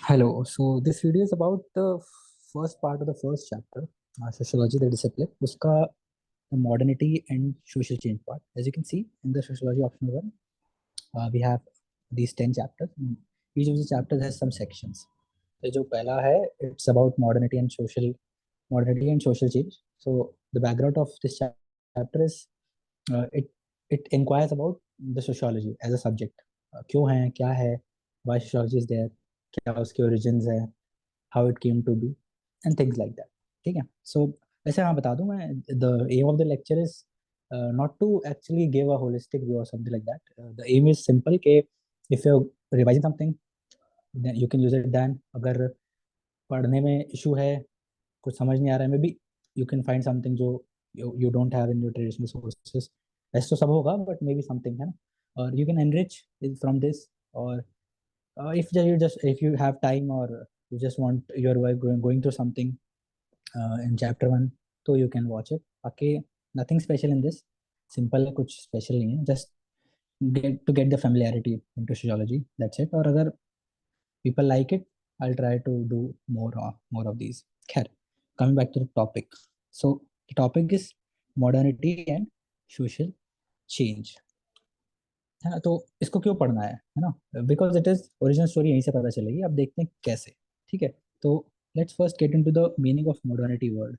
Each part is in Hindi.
Hello. So this video is about the first part of the first chapter, sociology, the discipline. Uska the modernity and social change part. As you can see in the sociology option one, we have these 10 chapters. Each of the chapters has some sections. तो जो पहला है, it's about modernity and social change. So the background of this chapter is it inquires about the sociology as a subject. क्यों है, क्या है, why sociology is there, क्या उसके origins है, how it came to be, and things like that. ठीक है. So वैसे हाँ बता दूं मैं, the aim of the lecture is not to actually give a holistic view or something like that. The aim is simple कि if you're revising something, then you can use it. Then अगर पढ़ने में issue है, कुछ समझ नहीं आ रहा है, maybe you can find something जो you don't have in your traditional sources. ऐसे तो सब होगा, but maybe something है ना, और you can enrich it from this. और if you have time, or you just want your work going through something in chapter 1, तो you can watch it. बाकी nothing special in this, simple है, कुछ special नहीं है, just get the familiarity into sociology, that's it. और अगर people like it, I'll try to do more of these. खैर, coming back to the topic. So the topic is modernity and social change. है ना, तो इसको क्यों पढ़ना है ना, because it is original story यहीं से पता चलेगी। अब देखते हैं कैसे। ठीक है, तो let's first get into the meaning of modernity word.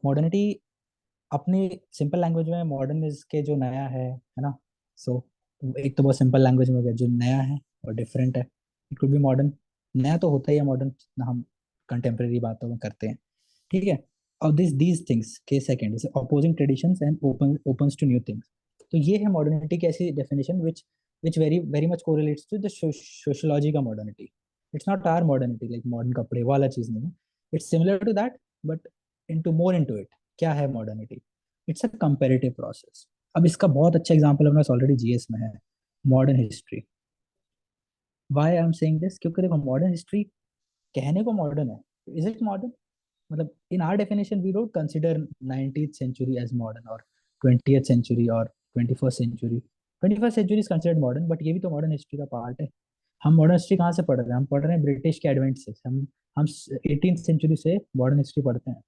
Modernity अपनी सिंपल लैंग्वेज में मॉडर्न इज के जो नया है ना। सो एक तो बहुत सिंपल लैंग्वेज में हो गया, जो नया है और डिफरेंट है, इट कुड बी मॉडर्न। नया तो होता ही है मॉडर्न, जितना हम कंटेम्प्रेरी बातों में करते हैं। ठीक है, और दीज थिंग्स के second is opposing traditions and opens to new things. तो ये है मॉडर्निटी की ऐसी definition which which very very much correlates to the sociology का modernity. It's not our modernity like modern कपड़े वाला चीज नहीं है, it's similar to that, but into more into it. क्या है modernity? It's a comparative process. अब इसका बहुत अच्छा एग्जांपल अपने ऑलरेडी जीएस में है, modern history. Why I am saying this, क्योंकि देखो मॉडर्न हिस्ट्री कहने को मॉडर्न है, इज इट मॉडर्न? मतलब in our definition we don't consider 19th century as modern, और 20th सेंचुरी, और 21st century. 21st century is considered modern, but ये भी तो मॉडर्न हिस्ट्री का पार्ट है। हम मॉडर्न हिस्ट्री कहाँ से पढ़ रहे हैं? हम पढ़ रहे हैं ब्रिटिश के एडवेंट से। हम 18th सेंचुरी से मॉडर्न हिस्ट्री पढ़ते हैं,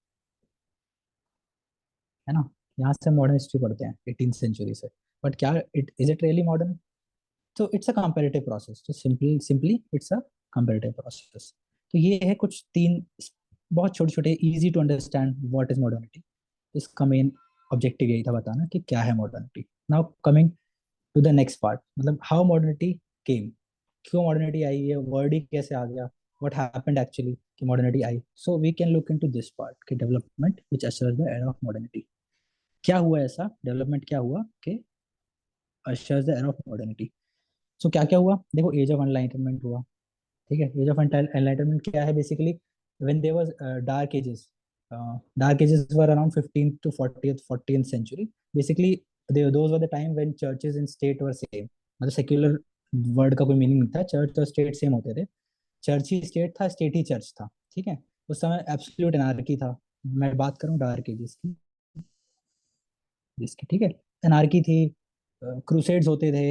है ना। यहाँ से मॉडर्न हिस्ट्री पढ़ते हैं 18th सेंचुरी से। बट क्या इट रियली मॉडर्न? तो इट्स अ कंपेरेटिव प्रोसेस। तो simply it's a comparative process. तो ये है कुछ तीन बहुत छोटे छोटे easy to understand what is modernity. इसका मेन ऑब्जेक्टिव यही था, बताना कि क्या है modernity. Now coming to the next part, मतलब हाउ मॉडर्निटी केम, क्यों मॉडर्निटी आई, ये वर्ड ही कैसे आ गया, व्हाट हैपेंड एक्चुअली कि मॉडर्निटी आई। So we can look into this part कि development which ushers the era of modernity. क्या हुआ ऐसा डेवलपमेंट, क्या हुआ कि ushers the era of modernity. So क्या क्या हुआ, देखो एज ऑफ एनलाइटनमेंट हुआ। ठीक है, एज ऑफ एनलाइटनमेंट क्या है basically? When there was dark ages, dark ages were around 15th to 40th century basically. Those were the time when churches and state were same। मतलब सेक्युलर वर्ड का कोई मीनिंग नहीं था, चर्च और स्टेट सेम होते थे। चर्च ही स्टेट था, स्टेट ही चर्च था। ठीक है, उस समय एब्सोल्यूट एनार्की था। मैं बात करूं डार्क एजेस की, जिसकी, ठीक है, एनार्की थी, क्रूसेड्स होते थे,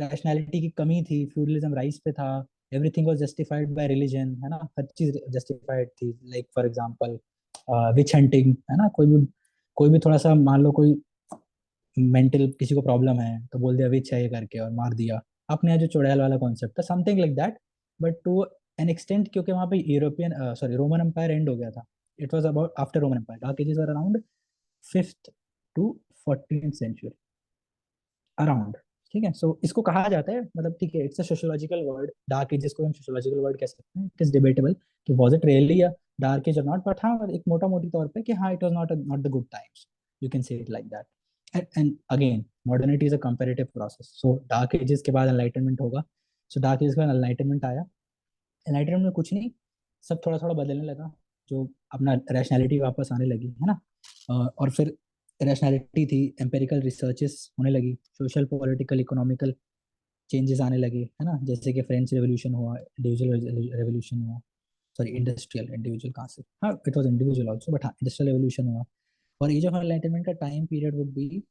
रैशनैलिटी की कमी थी, फ्यूडलिज्म राइज पे था, everything was justified by religion, है ना, हर चीज जस्टिफाइड थी। Like for example which hunting, है ना, कोई भी थोड़ा सा मान लो कोई मेंटल किसी को प्रॉब्लम है तो बोल दिया विच है ये करके और मार दिया। अपने यहाँ जो चुड़ैल वाला कॉन्सेप्ट था, something like that. But to an extent, क्योंकि वहाँ पे European sorry Roman empire end हो गया था। It was about after Roman empire, dark ages were around 5th to 14th century around. ठीक है, सो इसको कहा जाता है, मतलब ठीक है, it's a sociological word. Dark ages को हम सोशियोलॉजिकल वर्ड कह सकते हैं। इट इज डिबेटेबल कि was it really a dark age और नॉट, बट हाँ एक मोटा मोटी तौर पे कि हाँ it was not the good times, you can say it like that. And again modernity is a comparative process. So dark ages के बाद एनलाइटनमेंट होगा। सो डार्क एजेस के बाद एनलाइटनमेंट आया। एनलाइटनमेंट में कुछ नहीं, सब थोड़ा थोड़ा बदलने लगा, जो अपना रैशनैलिटी वापस आने लगी, है ना। और फिर रैशनैलिटी थी, एम्पेरिकल रिसर्चेस होने लगी, सोशल पॉलिटिकल इकोनॉमिकल चेंजेस आने लगे, है ना, जैसे कि फ्रेंच रेवोल्यूशन हुआ, इंडिविजुअल रेवोल्यूशन हुआ, सॉरी इंडस्ट्रियल, इंडिविजुअल कहाँ से, हाँ it was individual also, but हाँ इंडस्ट्रियल रेवोल्यूशन हुआ। और एज ऑफ एनलाइटनमेंट का time period would be,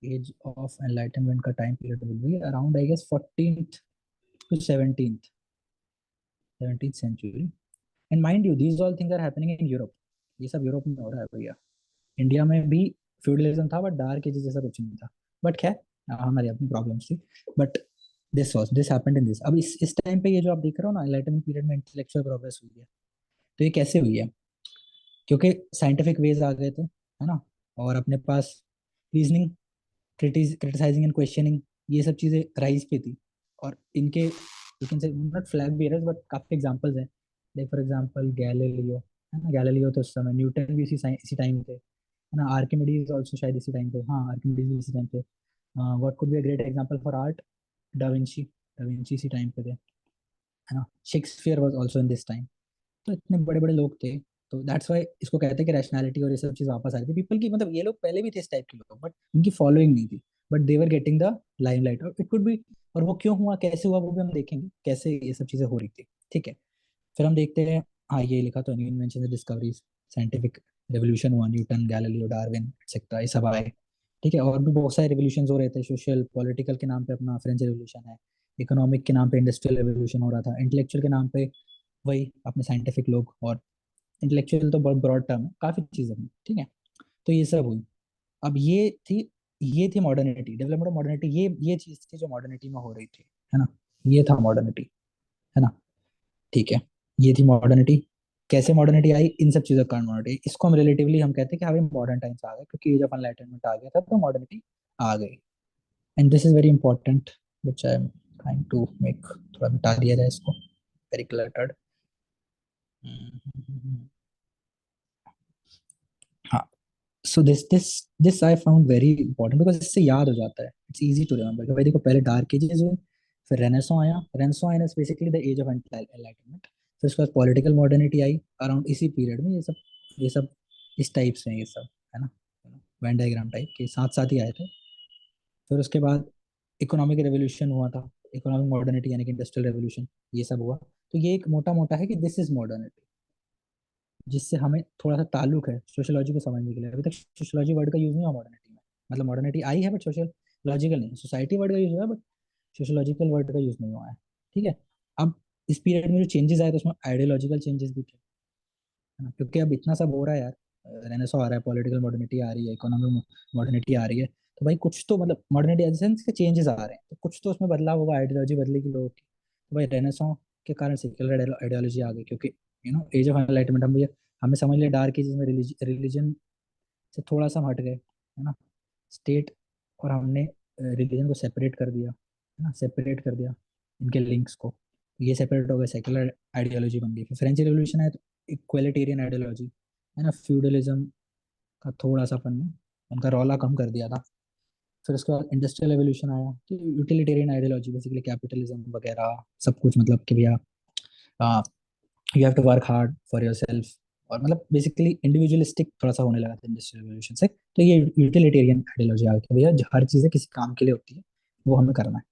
age of enlightenment का time period would be around I guess 14th to 17th, 17th century. And mind you, these all things are happening in Europe. ये सब यूरोप में हो रहा है भैया. इंडिया में भी फ्यूडलिज्म था बट डार्क एजेस जैसा कुछ नहीं था. बट खैर हमारी अपनी प्रॉब्लम्स थी. But this happened in this. अब इस टाइम पे ये जो आप देख रहे हो ना, एनलाइटनमेंट पीरियड में इंटेलेक्चुअल प्रोग्रेस हुई है. तो ये कैसे हुई है? क्योंकि साइंटिफिक वेज आ गए थे, है ना. और अपने पास रीजनिंग, क्रिटिसाइजिंग एंड क्वेश्चनिंग, ये सब चीजें राइज पे थी. और इनके यू कैन से नॉट फ्लैग बियरर्स बट काफी एग्जांपल्स हैं. लाइक फॉर एग्जांपल गैलीलियो, है ना. गैलीलियो तो उस समय, न्यूटन भी इसी टाइम पे, है ना. आर्किमिडीज आल्सो शायद इसी टाइम पे. हाँ, आर्किमिडीज भी इसी टाइम पे. What could be a great example for art? Da Vinci. Da Vinci इसी टाइम पे थे, है ना. Shakespeare was also in this time. तो इतने बड़े बड़े लोग थे. तो दैट्स वाई इसको कहते हैं कि रैशनैलिटी और ये सब चीज वापस आ रही थी पीपल की. मतलब ये लोग पहले भी थे इस टाइप के लोग, बट उनकी फॉलोइंग नहीं थी. But they were getting the limelight. और इट कुड बी, और वो क्यों हुआ, कैसे हुआ, वो भी हम देखेंगे कैसे ये सब चीजें हो रही थी. ठीक है. फिर हम देखते हैं. हाँ, ये लिखा तो new invention discoveries, scientific revolution हुआ, न्यूटन, गैलीलियो, डार्विन एक्सेट्रा, ये सब आए. ठीक है. और भी बहुत सारे रेवोल्यूशन हो रहे थे. सोशल पॉलिटिकल के नाम पे अपना फ्रेंच रेवोल्यूशन है. इकोनॉमिक के नाम पे इंडस्ट्रियल रेवोल्यूशन हो रहा था. इंटेलेक्चुअल के नाम पे वही अपने साइंटिफिक लोग. और इंटेलेक्चुअल तो बहुत ब्रॉड टर्म है, काफी चीजें हुई. ठीक है. तो ये सब हुई. अब ये थी मॉडर्निटी, डेवलपमेंट ऑफ मॉडर्निटी. ये चीज थी जो मॉडर्निटी में हो रही थी, है ना. ये था मॉडर्निटी, है ना. ठीक है. ये थी मॉडर्निटी. कैसे मॉडर्निटी आई? इन सब चीजों का कारण मॉडर्निटी. इसको हम रिलेटिवली हम कहते हैं कि हाँ भाई मॉडर्न टाइम्स आ गए, क्योंकि एज ऑफ एनलाइटनमेंट आ गया था तो मॉडर्निटी आ गई. And this is very important which I am trying to make. थोड़ा मिटा दिया जाए इसको, वेरी क्लटर्ड. हाँ. So this I found very important because इससे याद हो जाता है. इट्स इजी टू रिमेम्बर कि भाई देखो, पहले डार्क एजेस हुए, फिर रेनेसॉ आया. रेनेसॉ आया basically the age of enlightenment. फिर उसके बाद पॉलिटिकल मॉडर्निटी आई अराउंड इसी पीरियड में. ये सब इस टाइप से हैं ये सब, है ना. वेन डायग्राम टाइप के साथ साथ ही आए थे. फिर उसके बाद इकोनॉमिक रेवोल्यूशन हुआ था. इकोनॉमिक मॉडर्निटी यानी कि इंडस्ट्रियल रेवोल्यूशन, ये सब हुआ. तो ये एक मोटा मोटा है कि दिस इज मॉडर्निटी, जिससे हमें थोड़ा सा ताल्लुक है सोशियोलॉजी को समझने के लिए. अभी तक सोशियोलॉजी वर्ड का यूज नहीं हुआ मॉडर्निटी में. मतलब मॉडर्निटी आई है बट सोशियोलॉजिकल नहीं. सोसाइटी वर्ड का यूज हुआ है बट सोशियोलॉजिकल वर्ड का यूज नहीं हुआ है. ठीक है. अब इस पीरियड में जो चेंजेस आए तो उसमें आइडियोलॉजिकल चेंजेस भी थे, है ना. क्योंकि अब इतना सब हो रहा है यार. रेनेसो आ रहा है, पॉलिटिकल मॉडर्निटी आ रही है, इकोनॉमिक मॉडर्निटी आ रही है. तो भाई कुछ तो मतलब मॉडर्निटी इन सेंस के चेंजेस आ रहे हैं, तो कुछ तो उसमें बदलाव होगा. आइडियोलॉजी बदलेगी लोगों की. तो भाई रेनेसो के कारण सेक्युलर आइडियोलॉजी आ गई. क्योंकि एज ऑफ एनलाइटमेंट हमें समझ लिया डार्क एजेस में रिलीजन से थोड़ा सा हम हट गए, है ना. स्टेट और हमने रिलीजन को सेपरेट कर दिया, है ना. सेपरेट कर दिया इनके लिंक्स को. ये सेपरेट हो गए, सेक्युलर आइडियोलॉजी बन गई. फिर फ्रेंच रिवोल्यूशन है तो इक्वलिटेरियन आइडियोलॉजी, है ना. फ्यूडलिज्म का थोड़ा सा अपन ने उनका रौला कम कर दिया था. फिर उसके बाद इंडस्ट्रियल रेवोल्यूशन आया तो यूटिलिटेरियन आइडियोलॉजी, बेसिकली कैपिटलिज्म वगैरह सब कुछ. मतलब कि भैया you have to work hard for yourself. और मतलब बेसिकली इंडिविजुअलिस्टिक थोड़ा सा होने लगा था इंडस्ट्रियल रेवोल्यूशन से. तो ये यूटिलिटेरियन आइडियोलॉजी आ गई. भैया हर चीज़ें किसी काम के लिए होती है, वो हमें करना है.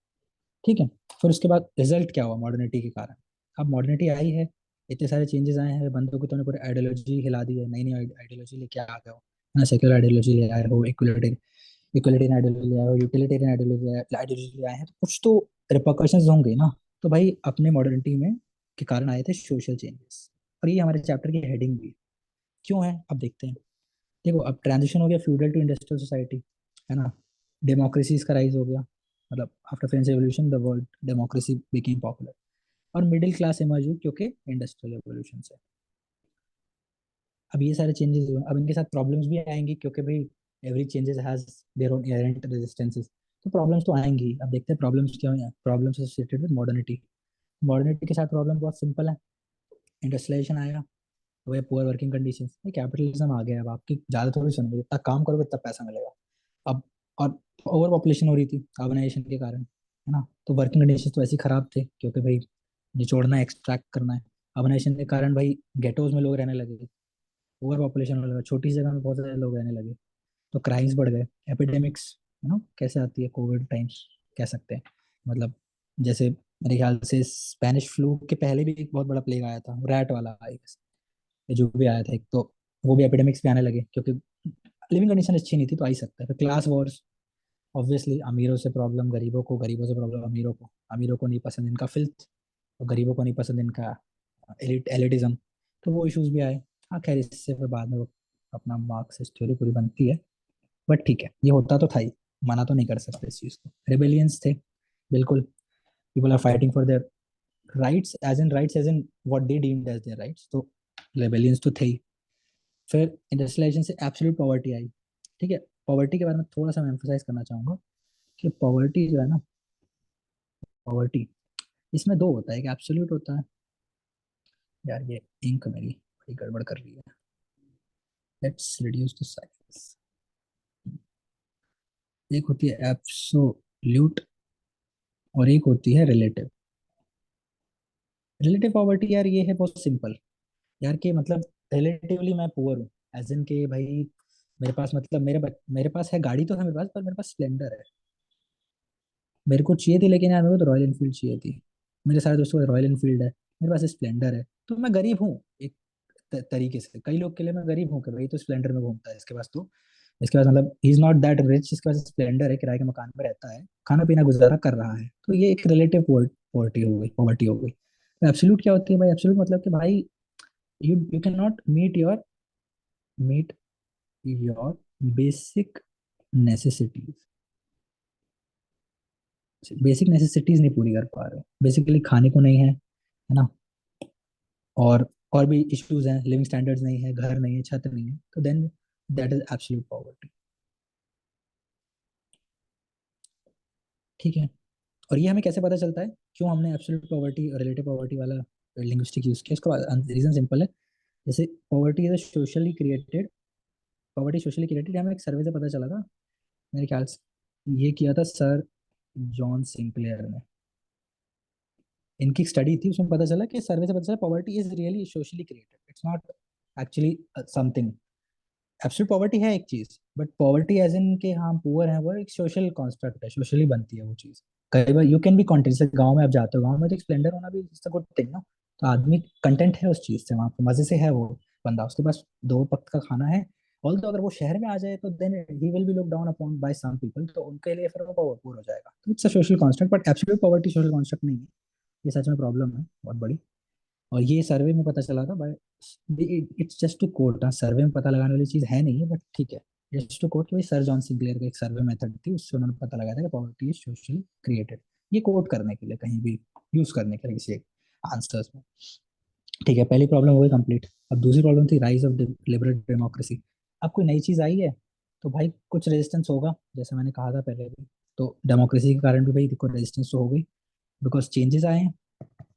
ठीक है. फिर उसके बाद रिजल्ट क्या हुआ मॉडर्निटी के कारण? अब मॉडर्निटी आई है, इतने सारे चेंजेस आए हैं, बंदों को तुमने पूरी आइडियोलॉजी हिला दी है. नई नई आइडियोलॉजी लेके आ गए हो, है ना. सेक्युलर आइडियोलॉजी ले आए हो, इक्वलिटेरियन आइडियोलॉजी ले आए हो, यूटिलिटेरियन आइडियोलॉजी ले आए हैं. तो कुछ तो रिपरकशंस होंगे ना. तो भाई अपने मॉडर्निटी में के कारण आए थे सोशल चेंजेस. और ये हमारे चैप्टर की हेडिंग भी है. क्यों है अब देखते हैं. देखो, अब ट्रांजिशन हो गया फ्यूडल टू इंडस्ट्रियल सोसाइटी, है ना. डेमोक्रेसीज का राइज हो गया. मतलब after French revolution the world democracy became popular. और मिडिल क्लास इमर्ज हुई क्योंकि इंडस्ट्रियल रेवोल्यूशन से. अब ये सारे चेंजेस हुए. अब इनके साथ प्रॉब्लम्स भी आएंगी क्योंकि भाई every changes has their own inherent resistances. तो प्रॉब्लम्स तो आएंगी. अब देखते हैं प्रॉब्लम्स क्या हैं. Problems associated with modernity. Modernity के साथ प्रॉब्लम बहुत सिंपल है. इंडस्ट्रियलाइजेशन आया, वही पुअर वर्किंग कंडीशंस, कैपिटलिज्म आ गया. अब आपकी ज़्यादा थोड़ी सुनेंगे, जितना काम करोगे उतना पैसा मिलेगा. अब और ओवर पॉपुलेशन हो रही थी अर्बनाइजेशन के कारण, है ना. तो वर्किंग कंडीशंस तो ऐसे ही खराब थे क्योंकि भाई निचोड़ना है, एक्सट्रैक्ट करना है. अर्बनाइजेशन के कारण भाई गेटोज में लोग रहने लगे, ओवर पॉपुलेशन होने लगा, छोटी सी जगह में बहुत सारे लोग रहने लगे. तो क्राइम्स बढ़ गए. एपिडेमिक्स, कैसे आती है, कोविड टाइम्स कह सकते हैं. मतलब जैसे मेरे ख्याल से स्पेनिश फ्लू के पहले भी एक बहुत बड़ा प्लेग आया था, रैट वाला आई, ये जो भी आया था एक, तो वो भी एपिडेमिक्स पे आने लगे क्योंकि लिविंग कंडीशन अच्छी नहीं थी. तो आ ही सकता है. फिर क्लास वॉर्स, ऑब्वियसली अमीरों से प्रॉब्लम गरीबों को, गरीबों से प्रॉब्लम अमीरों को. अमीरों को नहीं पसंद इनका फिल्थ, और गरीबों को नहीं पसंद इनका एलिटिज्म, तो वो इश्यूज भी आए। हाँ खैर, इससे फिर बाद में वो अपना मार्क्सिस्ट थ्योरी पूरी बनती है, बट ठीक है, ये होता तो था ही, मना तो नहीं कर सकते इस चीज को। रिबेलियंस थे, बिल्कुल, people are fighting for their rights as in what they deemed as their rights, तो रिबेलियंस तो थे ही। फिर इंडस्ट्रियलाइजेशन से एब्सोल्यूट पॉवर्टी आई। ठीक है, पॉवर्टी के बारे में थोड़ा सा मैं एम्फोसाइज करना चाहूंगा कि पॉवर्टी जो है ना, पॉवर्टी इसमें दो होता है, एक एब्सोल्यूट होता है। यार ये इंक मेरी बड़ी गड़बड़ कर रही है, लेट्स रिड्यूस द साइज। एक होती है एब्सोल्यूट और एक होती है रिलेटिव। रिलेटिव पॉवर्टी यार ये है बहुत सिंपल, यार कि मतलब रिलेटिवली मैं पुअर हूँ, एज इन के भाई मेरे पास मतलब मेरे पास है गाड़ी तो है मेरे पास, पर मेरे पास स्प्लेंडर है। मेरे को चाहिए थी, लेकिन यार मेरे को तो रॉयल इनफील्ड चाहिए थी। मेरे सारे दोस्तों को रॉयल इनफील्ड है, मेरे पास स्प्लेंडर है, तो मैं गरीब हूँ एक तरीके से। कई लोग के लिए मैं गरीब हूँ कि भाई तो स्प्लेंडर में घूमता है, इसके पास तो इसके पास मतलब he is not that rich, इसके पास स्प्लेंडर है, किराए के मकान में रहता है, खाना पीना गुजारा कर रहा है, तो ये एक रिलेटिव पॉवर्टी हो गई, पॉवर्टी हो गई। एब्सोल्यूट क्या होती है भाई? एब्सोल्यूट मतलब कि भाई you can not meet your basic necessities, basic necessities नहीं पूरी कर पा रहे हो, बेसिकली खाने को नहीं है ना, और और भी इश्यूज हैं, लिविंग स्टैंडर्ड्स नहीं है, घर नहीं है, छत नहीं है, तो then that is absolute poverty. ठीक है, और ये हमें कैसे पता चलता है, क्यों हमने एब्सोल्यूट पॉवर्टी और रिलेटिव पॉवर्टी वाला लिंग्विस्टिक यूज किया? इसका रीजन सिंपल है। जैसे poverty is socially created, poverty socially created, हमें एक सर्वे से पता चला था, मेरे ख्याल से ये किया था सर जॉन सिंक्लेयर ने। इनकी स्टडी थी, उसमें पता चला कि सर्वे से पता चला poverty is really socially created, it's not actually something. Absolute poverty है एक चीज, बट पॉवर्टी एज इन के हम पुअर हैं, वो एक सोशल कॉन्स्ट्रक्ट है, सोशली बनती है वो चीज। कई बार यू कैन बी कॉन्टेंट, जैसे गाँव में आप जाते हो, गाँव में तो एक स्प्लेंडर होना भी इट्स अ गुड थिंग ना, तो आदमी कंटेंट है उस चीज से, वहाँ पे मजे से है वो बंदा, उसके पास दो वक्त का खाना है। ऑल तो अगर वो शहर में आ जाए तो then he will be look down upon by some people, तो उनके लिए फिर वो पावरफुल हो जाएगा, तो it's a social construct, but absolute poverty social construct नहीं है। ये सच में प्रॉब्लम है बहुत बड़ी। और ये सर्वे में पता चला था भाई, इट्स जस्ट टू कोट, सर्वे में पता लगाने वाली चीज है नहीं है, बट ठीक है, जस्ट टू कोट कि भाई सर जॉन सिंक्लेयर का एक सर्वे मेथड थी, उससे उन्होंने पता लगाया था कि पॉवर्टी इज सोशली क्रिएटेड। ये कोट करने के लिए, कहीं भी यूज करने के लिए किसी आंसर्स में। ठीक है, पहली प्रॉब्लम हो गई कंप्लीट। अब दूसरी प्रॉब्लम थी राइज ऑफ लिबरल डेमोक्रेसी। अब कोई नई चीज आई है तो भाई कुछ रेजिस्टेंस होगा, जैसे मैंने कहा था पहले भी, तो डेमोक्रेसी के कारण भी भाई देखो रेजिस्टेंस तो हो गई, बिकॉज चेंजेस आए हैं।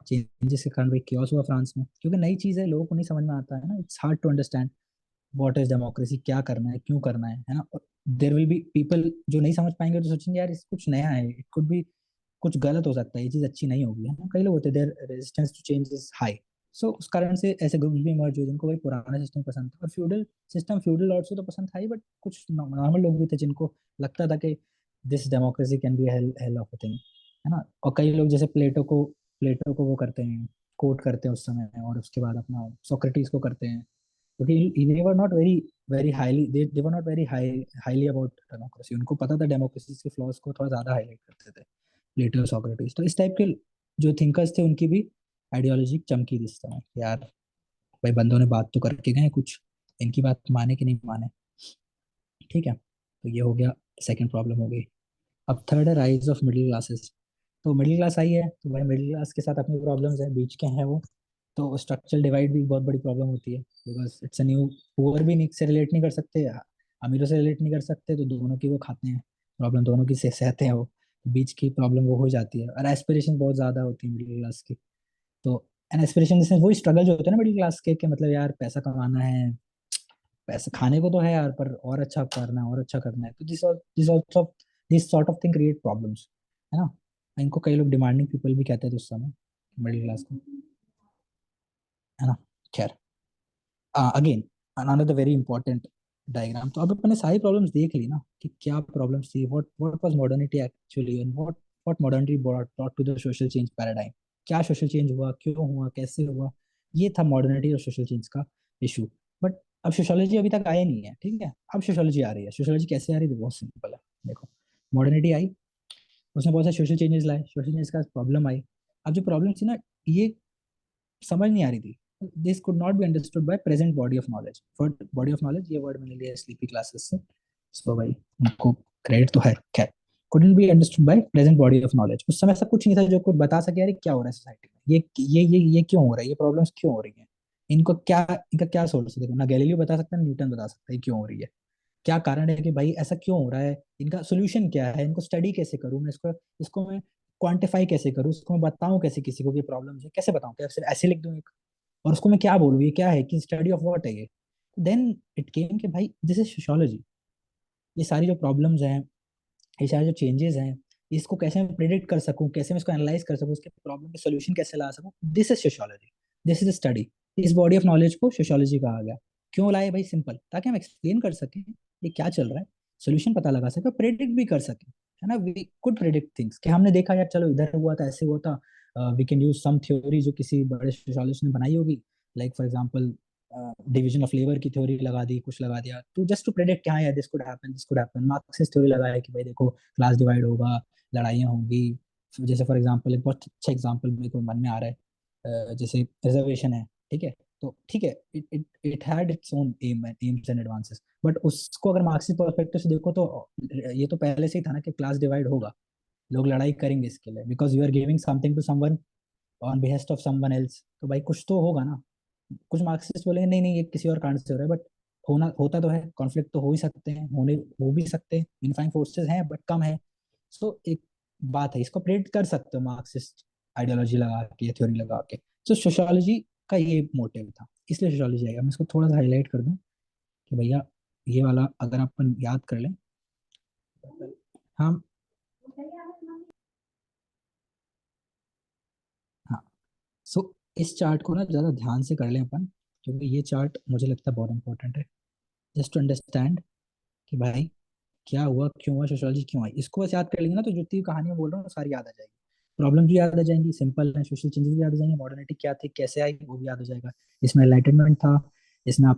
चेंजेस के कारण भाई क्योस हुआ फ्रांस में, क्योंकि नई चीज है, लोगों को नहीं समझ में आता है ना, it's hard to understand what is democracy, क्या करना है, क्यों करना है ना। देर विल बी पीपल जो नहीं समझ पाएंगे, तो सोचेंगे यार इस कुछ नया है, इट कुड बी कुछ गलत हो सकता है, ये चीज अच्छी नहीं होगी, है ना। कई लोग होते हैं there resistance to change is high, so उस कारण से ऐसे ग्रुप्स भी इमर्ज हुए जिनको भाई पुराना सिस्टम पसंद था, और फ्यूडल सिस्टम फ्यूडल लॉर्ड्स को तो पसंद था ही, बट कुछ नॉर्मल लोग भी थे जिनको लगता था कि this democracy can be hello hell of a thing, है ना। और कई लोग जैसे प्लेटो को वो करते हैं, कोट करते हैं उस समय, और उसके बाद अपना सोक्रेटिस को करते हैं, क्योंकि they were not very very highly they were not very highly about democracy, उनको पता था डेमोक्रेसी के फ्लॉज को थोड़ा ज्यादा हाईलाइट करते थे प्लेटो और सोक्रेटिस, तो इस टाइप के जो थिंकर्स थे उनकी भी आइडियोलॉजी चमकी थी इस समय, यार भाई बंदों ने बात तो करके गए कुछ, इनकी बात माने कि नहीं माने। ठीक है, तो ये हो गया, सेकंड प्रॉब्लम हो गई। अब थर्ड है राइज ऑफ मिडिल क्लासेस। तो मिडिल क्लास आई है, तो भाई मिडिल क्लास के साथ अपनी प्रॉब्लम्स है, बीच के हैं वो, तो स्ट्रक्चरल डिवाइड भी बहुत बड़ी प्रॉब्लम होती है, because it's a new, poor भी नहीं से रिलेट नहीं कर सकते, अमीरों से रिलेट नहीं कर सकते, तो दोनों की वो खाते हैं प्रॉब्लम, दोनों की सहते हैं वो, बीच की प्रॉब्लम वो हो जाती है, और एस्पिरेशन बहुत ज़्यादा होती है मिडिल क्लास की। तो एन एस्पिरेशन जैसे वही स्ट्रगल जो होता है ना मिडिल क्लास के, कि मतलब यार पैसा कमाना है, पैसे खाने को तो है यार, पर और अच्छा करना है, और अच्छा करना है, तो this sort of thing create problems, है ना। इनको कई लोग डिमांडिंग पीपल भी कहते थे उस समय, मिडिल क्लास को, है ना। खैर, again another very important diagram. तो अब अपने सारी प्रॉब्लम्स देख ली ना, कि क्या प्रॉब्लम्स थी, what was modernity actually, and what modernity brought to the social change paradigm. क्या सोशल चेंज हुआ, क्यों हुआ, कैसे हुआ, ये था मॉडर्निटी और सोशल चेंज का इशू। बट अब सोशोलॉजी अभी तक आया नहीं है, ठीक है, अब सोशोलॉजी आ रही है। सोशोलॉजी कैसे आ रही है? बहुत सिंपल है, देखो, मॉडर्निटी आई, उसने बहुत सारे सोशल चेंजेस लाए, सोशल चेंज का प्रॉब्लम आई। अब जो प्रॉब्लम थी ना, ये समझ नहीं आ रही थी. This could not be understood by present body of knowledge. For body of knowledge ये वर्ड मैंने लिया स्लीपी क्लासेस से. सो भाई उनको क्रेडिट तो है. खैर, couldn't be understood by present body of knowledge. उस समय ऐसा कुछ नहीं था जो कोई बता सके यार ये क्या हो रहा है सोसाइटी में, ये क्यों हो रहा है, ये प्रॉब्लम्स क्यों हो रही हैं, इनको क्या, इनका क्या सोर्स है. देखो ना गैलीलियो बता सकता है, न्यूटन बता सकता है क्यों हो रही है, क्या कारण है कि भाई ऐसा क्यों हो रहा है, इनका सोल्यूशन क्या है, इनको स्टडी कैसे करूं मैं, इसको इसको मैं क्वांटिफाई कैसे करूं, इसको मैं बताऊं कैसे किसी को कि प्रॉब्लम है, कैसे बताऊं, क्या सिर्फ ऐसे लिख दूं एक, और उसको मैं क्या बोलूं ये क्या है, कि स्टडी ऑफ व्हाट है ये. देन इट केम कि भाई दिस इज सोशियोलॉजी. ये सारी जो प्रॉब्लम्स हैं, ये सारे जो चेंजेस हैं, इसको कैसे मैं प्रिडिक्ट कर सकूं, कैसे मैं इसको एनालाइज कर सकूं, इसके प्रॉब्लम के सोल्यूशन कैसे ला सकूं, this is sociology. This is study. इस बॉडी ऑफ नॉलेज को सोशियोलॉजी कहा गया. क्यों लाए भाई, सिंपल, ताकि हम एक्सप्लेन कर सकें ये क्या चल रहा है, सोल्यूशन पता लगा सके, प्रिडिक्ट भी कर सकें. है ना, वी कुड प्रिडिक्ट थिंग्स, कि हमने देखा यार चलो इधर हुआ था, ऐसे हुआ था, we can use some theory जो किसी बड़े सोशियोलॉजिस्ट ने बनाई होगी, like for example division of labour की थ्योरी लगा दी, कुछ लगा दिया, तो जस्ट टू प्रेडिक्ट हाँ यार this could happen, this could happen. Marxist theory लगाया कि भाई देखो क्लास डिवाइड होगा, लड़ाइयाँ होंगी. जैसे फॉर एग्जांपल एक बहुत अच्छा एग्जांपल मेरे को मन में आ रहा है, जैसे रिजर्वेशन है, ठीक है, तो ठीक है, it it it had its own AIIMS and advances, but उसको अगर मार्क्सिस्ट पर्सपेक्टिव से देखो तो ये तो पहले से ही था ना कि क्लास डिवाइड होगा, लोग लड़ाई करेंगे इसके लिए, because you are giving something to someone on behest of someone else, तो भाई कुछ तो होगा ना. कुछ मार्क्सिस्ट बोलेंगे नहीं नहीं ये किसी और कारण से हो रहा है, बट होना होता तो है, कॉन्फ्लिक्ट तो हो ही सकते हैं, होने हो भी सकते हैं, यूनिफाइंग फोर्सेस हैं बट कम है. सो एक बात है, इसको प्रेडिक्ट कर सकते हो मार्क्सिस्ट आइडियोलॉजी लगा के, थ्योरी लगा के. सो सोशियोलॉजी का ये मोटिव था, इसलिए सोशियोलॉजी आएगा. मैं इसको थोड़ा सा हाईलाइट कर दूं कि भैया ये वाला अगर अपन याद कर लें. हम, हाँ, सो इस चार्ट को ना ज़्यादा ध्यान से कर लें अपन, क्योंकि ये चार्ट मुझे लगता है बहुत इंपॉर्टेंट है, जस्ट टू अंडरस्टैंड कि भाई क्या हुआ, क्यों हुआ, सोशियोलॉजी क्यों आई. इसको बस याद कर लेंगे ना तो जितनी कहानियां बोल रहा हूँ वो सारी याद आ जाएगी. प्रॉब्लम भी याद आ जाएंगी, सिंपल है, सोशल चेंजेस भी याद आ जाएंगे, मॉडर्निटी क्या थी, कैसे आई, वो भी याद हो जाएगा. इसमें एनलाइटनमेंट था, इसमें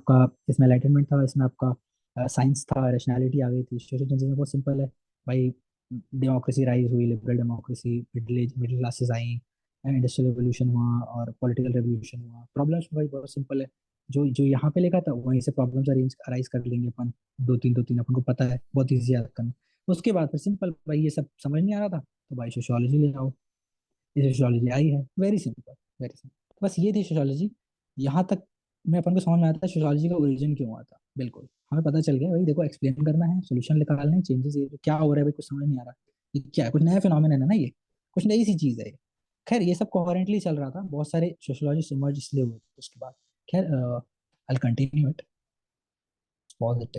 एनलाइटनमेंट था, इसमें आपका साइंस था, रैशनैलिटी आ गई थी. सोशल चेंजेस में बहुत सिंपल है भाई, डेमोक्रेसी राइज हुई, liberal democracy, middle classes I, industrial revolution हुआ और पॉलिटिकल रेवोल्यूशन हुआ. प्रॉब्लम्स भाई बहुत सिंपल है, जो जो यहाँ पे लिखा था वहीं से प्रॉब्लम्स अरेंज अराइज कर लेंगे अपन, दो तीन अपन को पता है, बहुत इजी याद करना. उसके बाद फिर सिंपल भाई, ये सब समझ नहीं आ रहा था तो भाई सोशियोलॉजी ले आओ, ये सोशियोलॉजी आई है, वेरी सिंपल, वेरी सिंपल. बस ये थी सोशियोलॉजी. यहाँ तक में अपन को समझ में आता है सोशियोलॉजी का ओरिजिन क्यों हुआ था. बिल्कुल हमें पता चल गया भाई, देखो एक्सप्लेन करना है, सोल्यूशन निकालना है, चेंजेस ये क्या हो रहा है भाई, कुछ समझ नहीं आ रहा, ये क्या है, कुछ नया फिनोमिना है ना ये, कुछ नई सी चीज है ये. खैर ये सब कोहेरेंटली चल रहा था, बहुत सारे सोशियोलॉजिस्ट इमर्ज इसलिए हुए उसके बाद. खैर I continue it, pause it.